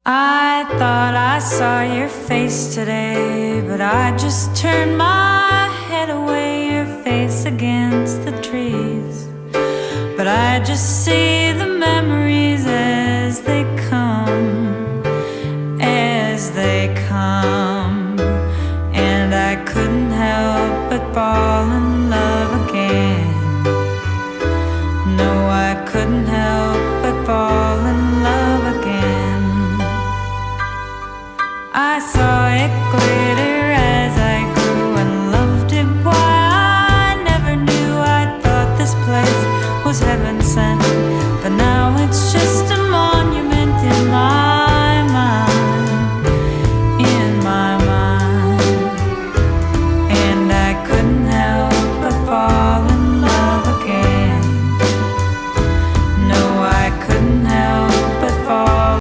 I thought I saw your face today, but I just turned my head away, your face against the trees. But I just see the memories as they come, as they come. And I couldn't help but fall